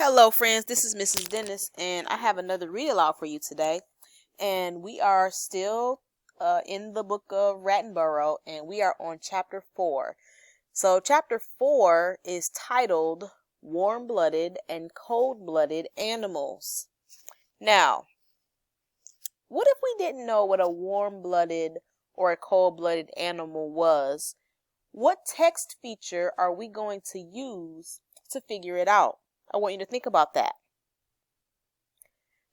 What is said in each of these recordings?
Hello, friends. This is Mrs. Dennis, and I have another read aloud for you today. And we are still in the book of Rattenborough, and we are on chapter 4. So, chapter 4 is titled Warm Blooded and Cold Blooded Animals. Now, what if we didn't know what a warm blooded or a cold blooded animal was? What text feature are we going to use to figure it out? I want you to think about that.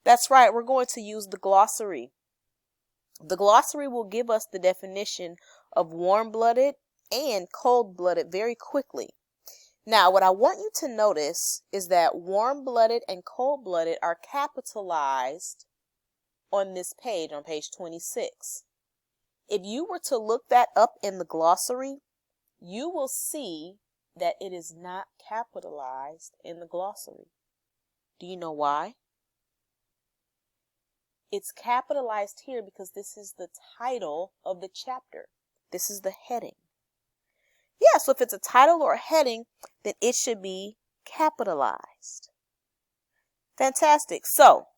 That's right, we're going to use the glossary. The glossary will give us the definition of warm-blooded and cold-blooded very quickly. Now, what I want you to notice is that warm-blooded and cold-blooded are capitalized on this page, on page 26. If you were to look that up in the glossary, you will see that it is not capitalized in the glossary. Do you know why? It's capitalized here because this is the title of the chapter. This is the heading. Yeah, so if it's a title or a heading, then it should be capitalized. Fantastic. So,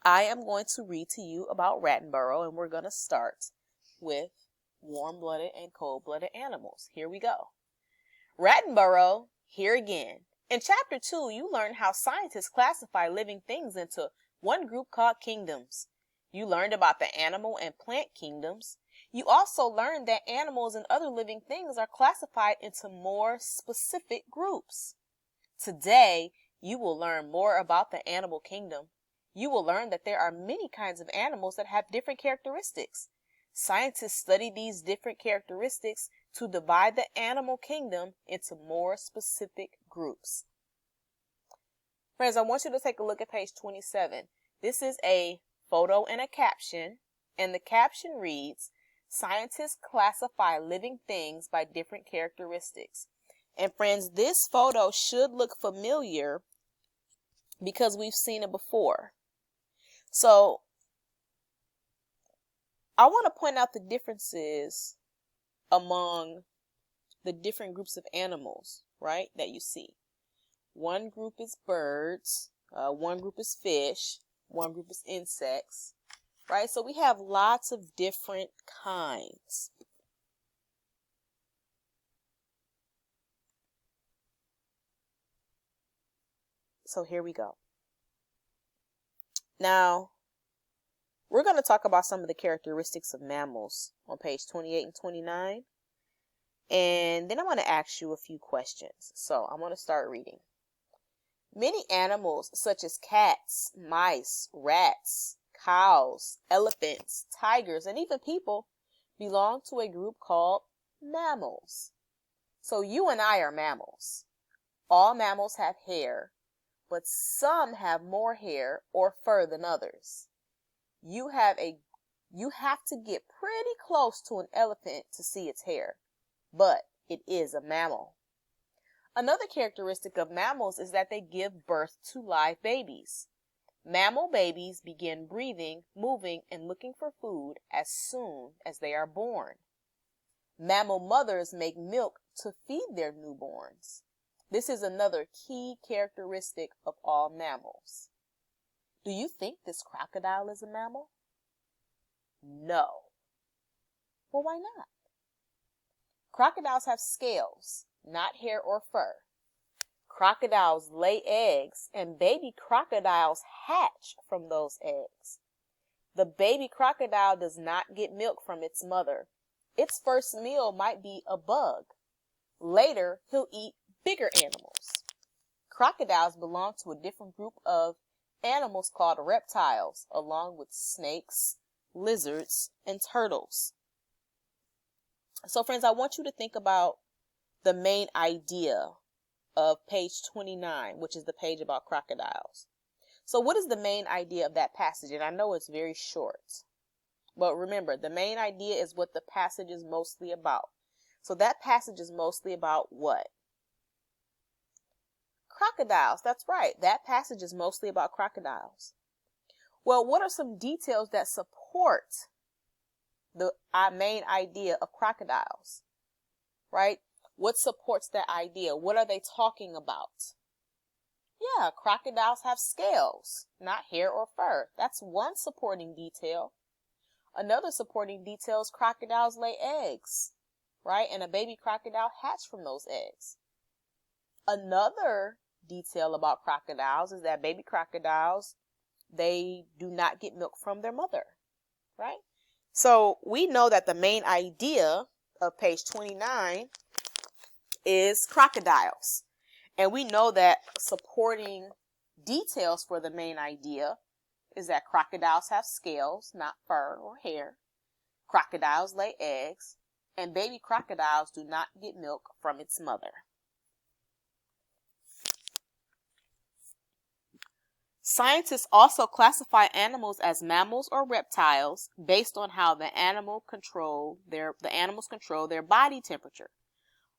I am going to read to you about Rattenborough, and we're going to start with warm-blooded and cold-blooded animals. Here we go. Rattenborough, here again. In chapter 2, you learned how scientists classify living things into one group called kingdoms. You learned about the animal and plant kingdoms. You also learned that animals and other living things are classified into more specific groups. Today, you will learn more about the animal kingdom. You will learn that there are many kinds of animals that have different characteristics. Scientists study these different characteristics to divide the animal kingdom into more specific groups. Friends, I want you to take a look at page 27. This is a photo and a caption, and the caption reads, "Scientists classify living things by different characteristics." And friends, this photo should look familiar because we've seen it before. So, I want to point out the differences among the different groups of animals, right, that you see. One group is birds, one group is fish, one group is insects, right? So we have lots of different kinds. So here we go. Now, we're going to talk about some of the characteristics of mammals on page 28 and 29. And then I want to ask you a few questions. So I'm going to start reading. Many animals, such as cats, mice, rats, cows, elephants, tigers, and even people, belong to a group called mammals. So you and I are mammals. All mammals have hair, but some have more hair or fur than others. You have to get pretty close to an elephant to see its hair, but it is a mammal. Another characteristic of mammals is that they give birth to live babies. Mammal babies begin breathing, moving, and looking for food as soon as they are born. Mammal mothers make milk to feed their newborns. This is another key characteristic of all mammals. Do you think this crocodile is a mammal? No. Well, why not? Crocodiles have scales, not hair or fur. Crocodiles lay eggs, and baby crocodiles hatch from those eggs. The baby crocodile does not get milk from its mother. Its first meal might be a bug. Later, he'll eat bigger animals. Crocodiles belong to a different group of animals called reptiles, along with snakes, lizards, and turtles. So, friends, I want you to think about the main idea of page 29, which is the page about crocodiles. So what is the main idea of that passage? And I know it's very short, but remember, the main idea is what the passage is mostly about. So that passage is mostly about what? Crocodiles. That's right. That passage is mostly about crocodiles. Well, what are some details that support the main idea of crocodiles, right? What supports that idea? What are they talking about? Yeah, crocodiles have scales, not hair or fur. That's one supporting detail. Another supporting detail is crocodiles lay eggs, right? And a baby crocodile hatch from those eggs. Another detail about crocodiles is that baby crocodiles, they do not get milk from their mother, right? So we know that the main idea of page 29 is crocodiles. And we know that supporting details for the main idea is that crocodiles have scales, not fur or hair. Crocodiles lay eggs, and baby crocodiles do not get milk from its mother. Scientists also classify animals as mammals or reptiles based on how the animals control their body temperature.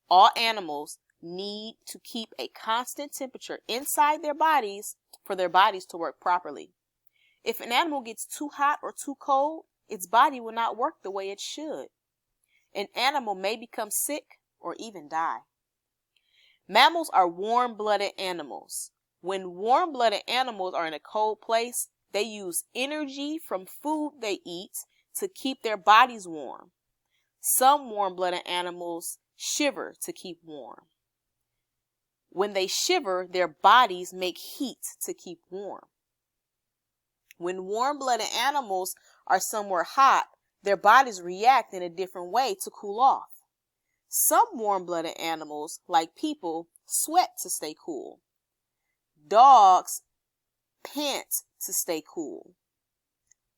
All animals need to keep a constant temperature inside their bodies for their bodies to work properly. If an animal gets too hot or too cold, its body will not work the way it should. An animal may become sick or even die. Mammals are warm-blooded animals. When warm-blooded animals are in a cold place, they use energy from food they eat to keep their bodies warm. Some warm-blooded animals shiver to keep warm. When they shiver, their bodies make heat to keep warm. When warm-blooded animals are somewhere hot, their bodies react in a different way to cool off. Some warm-blooded animals, like people, sweat to stay cool. Dogs pant to stay cool.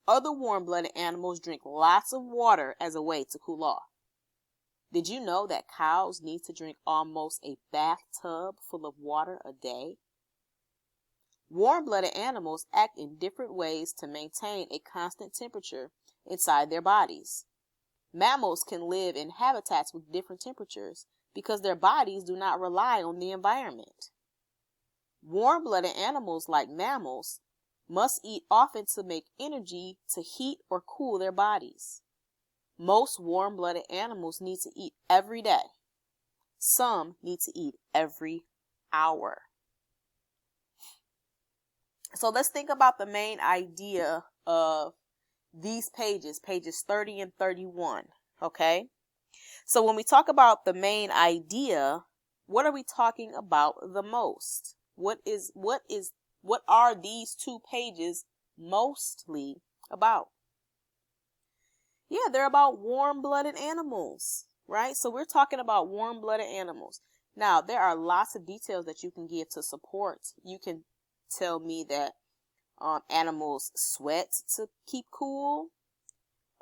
Other warm-blooded animals drink lots of water as a way to cool off. Did you know that cows need to drink almost a bathtub full of water a day? Warm-blooded animals act in different ways to maintain a constant temperature inside their bodies. Mammals can live in habitats with different temperatures because their bodies do not rely on the environment. Warm-blooded animals, like mammals, must eat often to make energy to heat or cool their bodies. Most warm-blooded animals need to eat every day. Some need to eat every hour. So let's think about the main idea of these pages 30 and 31, okay? So when we talk about the main idea, what are we talking about the most? What are these two pages mostly about? Yeah, they're about warm-blooded animals, right? So we're talking about warm-blooded animals. Now, there are lots of details that you can give to support. You can tell me that animals sweat to keep cool.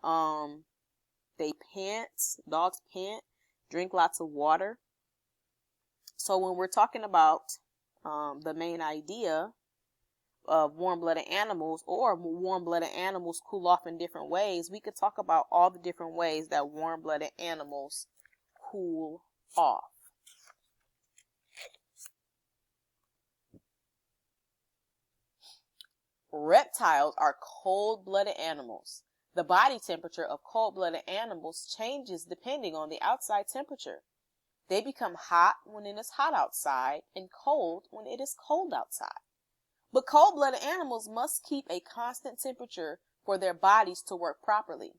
They pant, dogs pant, drink lots of water. So when we're talking about the main idea of warm-blooded animals, or warm-blooded animals cool off in different ways, we could talk about all the different ways that warm-blooded animals cool off. Reptiles are cold-blooded animals. The body temperature of cold-blooded animals changes depending on the outside temperature. They become hot when it is hot outside and cold when it is cold outside. But cold-blooded animals must keep a constant temperature for their bodies to work properly.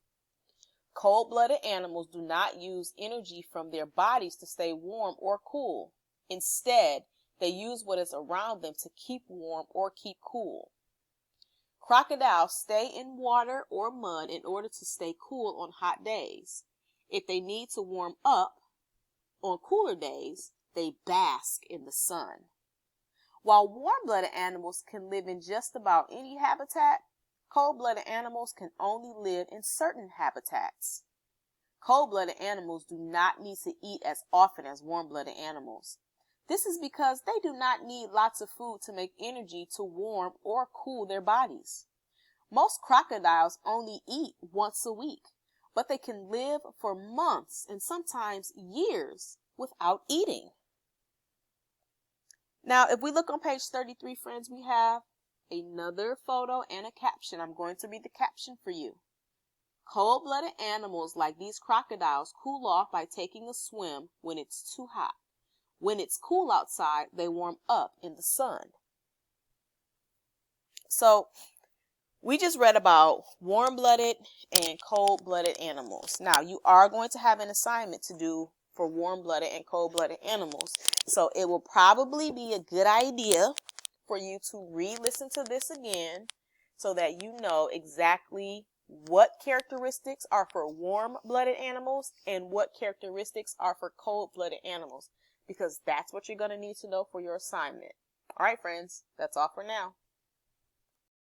Cold-blooded animals do not use energy from their bodies to stay warm or cool. Instead, they use what is around them to keep warm or keep cool. Crocodiles stay in water or mud in order to stay cool on hot days. If they need to warm up on cooler days, they bask in the sun. While warm-blooded animals can live in just about any habitat, cold-blooded animals can only live in certain habitats. Cold-blooded animals do not need to eat as often as warm-blooded animals. This is because they do not need lots of food to make energy to warm or cool their bodies. Most crocodiles only eat once a week, but they can live for months and sometimes years without eating. Now, if we look on page 33, friends, we have another photo and a caption. I'm going to read the caption for you. Cold-blooded animals like these crocodiles cool off by taking a swim when it's too hot. When it's cool outside, they warm up in the sun. So we just read about warm-blooded and cold-blooded animals. Now, you are going to have an assignment to do for warm-blooded and cold-blooded animals. So it will probably be a good idea for you to re-listen to this again so that you know exactly what characteristics are for warm-blooded animals and what characteristics are for cold-blooded animals, because that's what you're going to need to know for your assignment. All right, friends, that's all for now.